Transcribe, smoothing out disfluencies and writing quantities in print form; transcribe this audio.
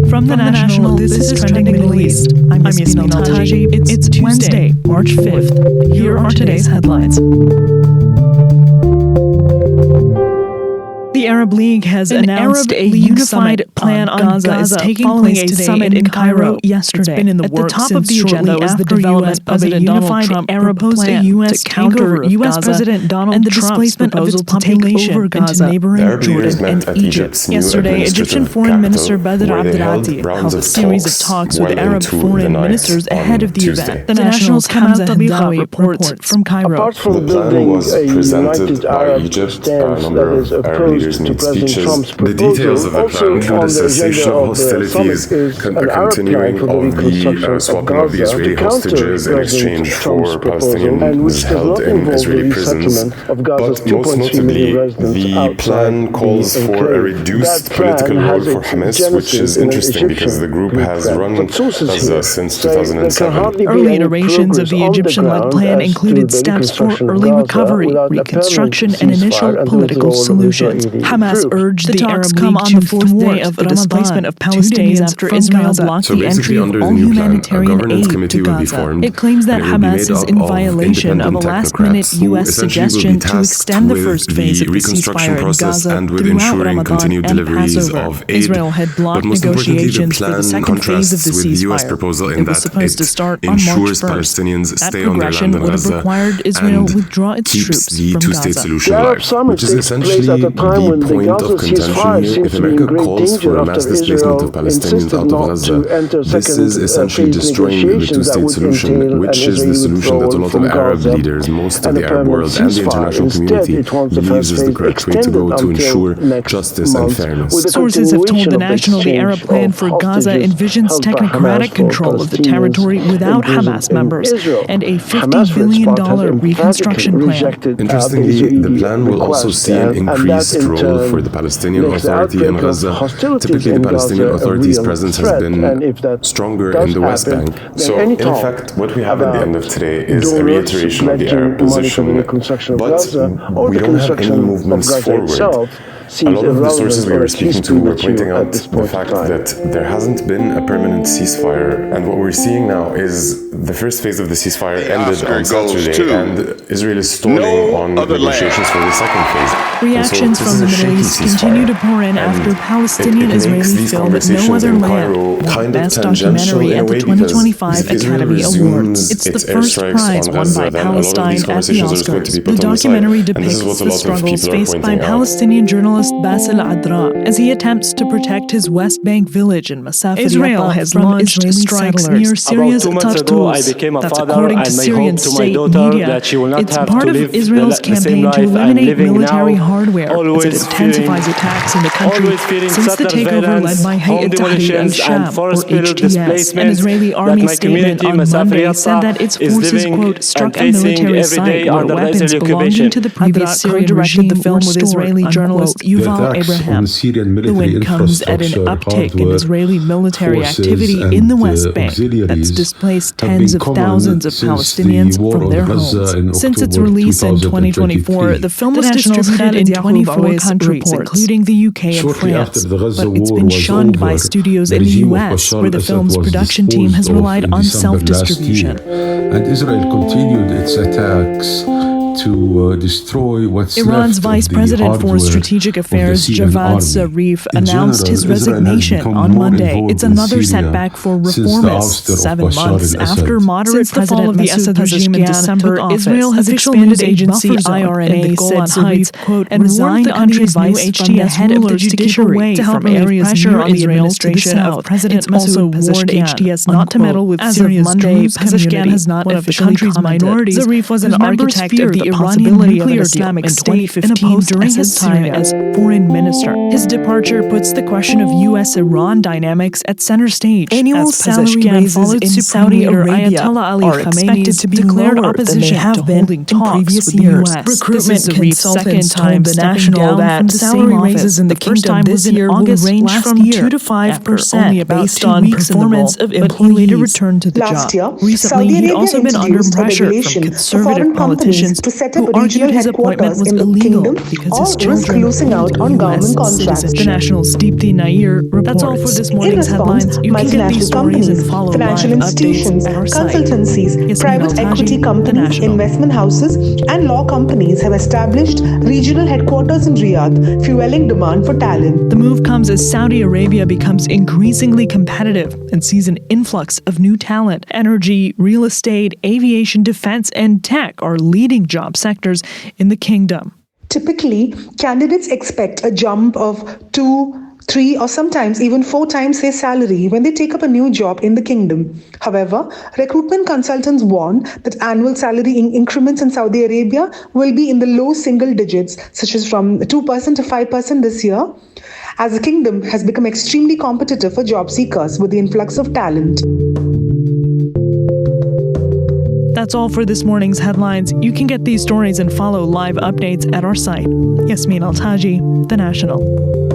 From the National, this is Trending Middle East. I'm Yasmin Al-Taji. It's Tuesday, March 5th. Here are today's headlines. The Arab League has announced a unified plan on Gaza taking place today summit in Cairo yesterday. It's been in the works at the top of the agenda was the development of a unified Arab plan to counter U.S. President Donald Trump's displacement of its population into neighboring Jordan and Egypt. Yesterday, Egyptian Foreign Minister Badr Abdelati held a series of talks with Arab foreign ministers ahead of the event. The National's Kamal Tabikha reports from Cairo. The plan was presented by Egypt by a number of Arab leaders made speeches. The details of the plan include a cessation of hostilities, a continuing of the swapping of the Israeli hostages in exchange for Palestinians held in Israeli prisons. But most notably, the plan calls for a reduced political role for Hamas, which is interesting because the group has run Gaza since 2007. Early iterations of the Egyptian-led plan included steps for early recovery, reconstruction, and initial political solutions. Hamas urged the Arab League on the fourth day of the displacement of Palestinians after Israel blocked the entry of all humanitarian aid to Gaza. It claims that Hamas is in violation of a last-minute U.S. suggestion to extend the first phase of the ceasefire in Gaza throughout Ramadan and Passover. Israel had blocked negotiations for the second phase of the ceasefire. It was supposed to start on March 1st. That progression would have required Israel withdraw its troops from Gaza. Which is essentially the point of contention here. If America calls for a mass displacement of Palestinians out of Gaza, this is essentially destroying the two-state solution, which is the solution that a lot of Arab leaders, most of the Arab world and the international community believes is the correct way to go to ensure justice and fairness. Sources have told the National the Arab plan for Gaza envisions technocratic control of the territory without Hamas members and a $50 billion reconstruction plan. Interestingly, the plan will also see an increased role for the Palestinian Authority in Gaza. Typically, the Palestinian Authority's presence has been stronger in the West Bank. So, in fact, what we have at the end of today is a reiteration of the Arab position, but we don't have any movements forward. A lot of the sources we were speaking to were pointing out the fact that there hasn't been a permanent ceasefire, and what we're seeing now is the first phase of the ceasefire ended on Saturday, and Israel is stalling on negotiations for the second phase. Reactions from the Middle East continue to pour in after Palestinian-Israeli film No Other Land won Best Documentary at the 2025 Academy Awards. It's the first prize won by Palestine at the Oscars. The documentary depicts the struggles faced by Palestinian journalist Bassel Adra as he attempts to protect his West Bank village in Masafat. Israel has launched strikes near Syria's Tartous. That's according to Syrian state media. It's part of Israel's campaign to eliminate military hardware as it intensifies attacks in the country since the takeover led by Hayat Tahrir al-Sham, or HTS. An Israeli army statement on Monday said that its forces, quote, struck a military site where weapons belonging to the previous Syrian regime the film with Israeli journalist Yuval Abraham. The win comes at an uptick in Israeli military activity in the West Bank that's displaced tens of thousands of Palestinians from their homes. Since its release in 2024, the film was distributed in 24 countries, including the UK and France. But it's been shunned by studios in the US, where the film's production team has relied on self-distribution. And Israel continued its attacks to destroy what's Iran's Vice President for Strategic Affairs, Javad Zarif, announced his resignation on Monday. It's another setback for reformists. 7 months after moderate President the Assad regime in December, Israel has expanded agency IRNA, said Zarif, quote, and resigned the country's new HTS head of the judiciary to help areas pressure on the administration of President also warned HTS not to meddle with Syria's Druze community. Has not one of the country's minorities. Zarif was an architect of the Iranian nuclear Islamic State in 2015 during his time as foreign minister. His departure puts the question of U.S.-Iran dynamics at center stage. Annual salary raises in Saudi Arabia are expected to be declared opposition to holding talks with the U.S. Recruitment consultants told the National that salary raises in the kingdom this year will range from 2 to 5% based on performance of employees. But he later returned to the job. Recently, he'd also been under pressure from conservative politicians set up regional headquarters in the kingdom or risk losing out on government contracts. The National's Deepthi Nair reports. That's all for this morning's headlines. You can get these stories and follow financial live institutions, updates at our site. consultancies, private equity companies, investment houses, and law companies have established regional headquarters in Riyadh, fueling demand for talent. The move comes as Saudi Arabia becomes increasingly competitive and sees an influx of new talent. Energy, real estate, aviation, defense, and tech are leading job sectors in the kingdom. Typically, candidates expect a jump of 2, 3, or sometimes even 4 times their salary when they take up a new job in the kingdom. However, recruitment consultants warn that annual salary increments in Saudi Arabia will be in the low single digits, such as from 2% to 5% this year, as the kingdom has become extremely competitive for job seekers with the influx of talent. That's all for this morning's headlines. You can get these stories and follow live updates at our site. Yasmin Al-Taji, The National.